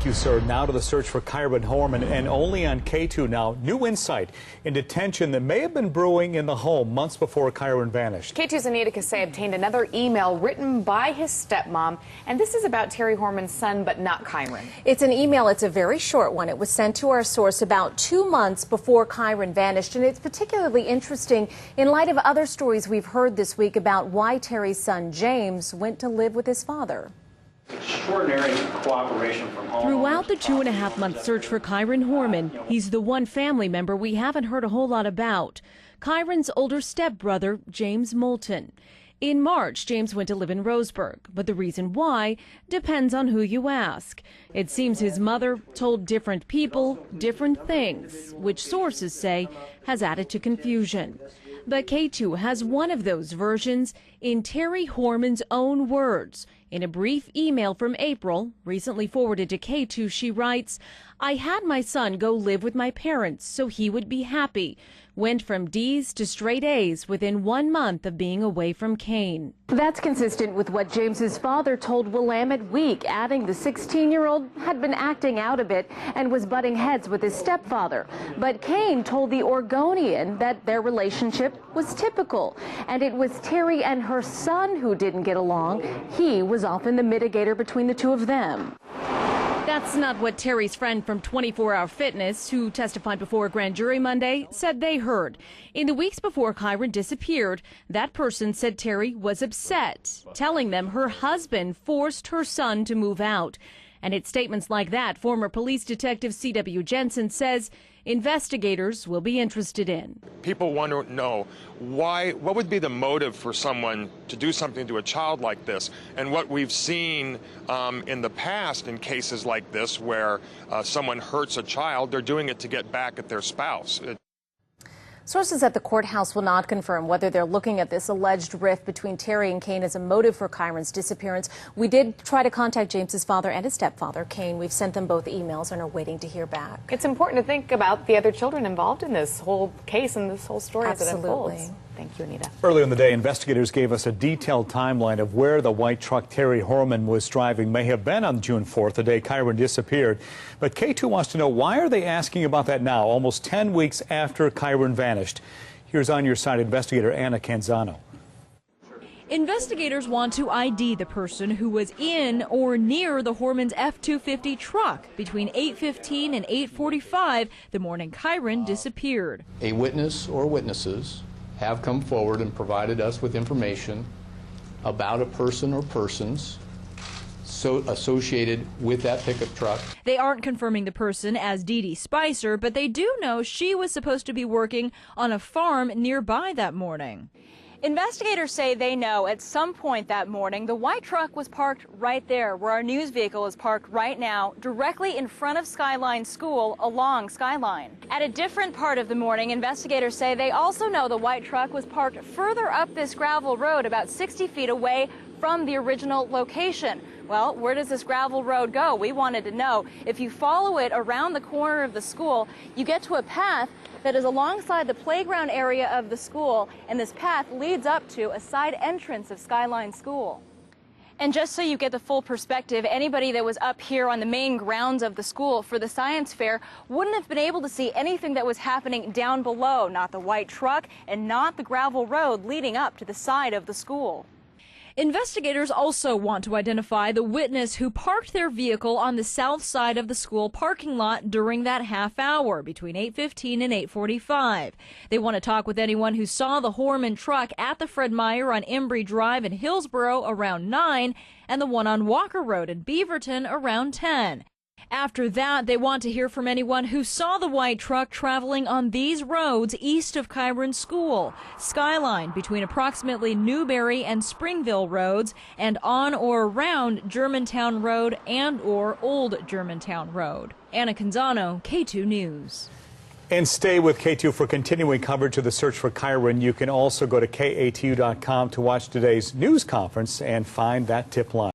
Thank you, sir. Now to the search for Kyron Horman, and only on KATU now. New insight into tension that may have been brewing in the home months before Kyron vanished. KATU's Anita Kasey obtained another email written by his stepmom, and this is about Terry Horman's son, but not Kyron. It's an email. It's a very short one. It was sent to our source about 2 months before Kyron vanished, and it's particularly interesting in light of other stories we've heard this week about why Terry's son James went to live with his father. Extraordinary cooperation from home. Throughout the 2.5-month search for Kyron Horman, he's the one family member we haven't heard a whole lot about. Kyron's older stepbrother, James Moulton. In March, James went to live in Roseburg, but the reason why depends on who you ask. It seems his mother told different people different things, which sources say has added to confusion. But KATU has one of those versions in Terry Horman's own words. In a brief email from April, recently forwarded to KATU, she writes, "I had my son go live with my parents so he would be happy. Went from D's to straight A's within 1 month of being away from Kane." That's consistent with what James's father told Willamette Week, adding the 16-year-old had been acting out a bit and was butting heads with his stepfather. But Kane told the Oregonian that their relationship was typical, and it was Terry and her son who didn't get along. He was often the mitigator between the two of them. That's not what Terry's friend from 24 Hour Fitness, who testified before a grand jury Monday, said they heard. In the weeks before Kyron disappeared, that person said Terry was upset, telling them her husband forced her son to move out. And it's statements like that former police detective C.W. Jensen says investigators will be interested in. People want to know what would be the motive for someone to do something to a child like this, and what we've seen in the past in cases like this where someone hurts a child, they're doing it to get back at their spouse. Sources at the courthouse will not confirm whether they're looking at this alleged rift between Terry and Kane as a motive for Kyron's disappearance. We did try to contact James's father and his stepfather, Kane. We've sent them both emails and are waiting to hear back. It's important to think about the other children involved in this whole case and this whole story as it unfolds. Thank you, Anita. Earlier in the day, investigators gave us a detailed timeline of where the white truck Terry Horman was driving may have been on June 4th, the day Kyron disappeared. But KATU wants to know, why are they asking about that now, almost 10 weeks after Kyron vanished? Here's On Your Side investigator Anna Canzano. Investigators want to ID the person who was in or near the Horman's F-250 truck between 8:15 and 8:45 the morning Kyron disappeared. A witness or witnesses have come forward and provided us with information about a person or persons associated with that pickup truck. They aren't confirming the person as Dee Dee Spicer, but they do know she was supposed to be working on a farm nearby that morning. Investigators say they know at some point that morning the white truck was parked right there where our news vehicle is parked right now, directly in front of Skyline School along Skyline. At a different part of the morning, investigators say they also know the white truck was parked further up this gravel road about 60 feet away from the original location. Well, where does this gravel road go? We wanted to know. If you follow it around the corner of the school, you get to a path that is alongside the playground area of the school, and this path leads up to a side entrance of Skyline School. And just so you get the full perspective, anybody that was up here on the main grounds of the school for the science fair wouldn't have been able to see anything that was happening down below, not the white truck and not the gravel road leading up to the side of the school. Investigators also want to identify the witness who parked their vehicle on the south side of the school parking lot during that half hour between 8:15 and 8:45. They want to talk with anyone who saw the Horman truck at the Fred Meyer on Embry Drive in Hillsboro around 9 and the one on Walker Road in Beaverton around 10. After that, they want to hear from anyone who saw the white truck traveling on these roads east of Kyron School, Skyline between approximately Newberry and Springville roads, and on or around Germantown Road and or Old Germantown Road. Anna Canzano, KATU News. And stay with KATU for continuing coverage of the search for Kyron. You can also go to KATU.com to watch today's news conference and find that tip line.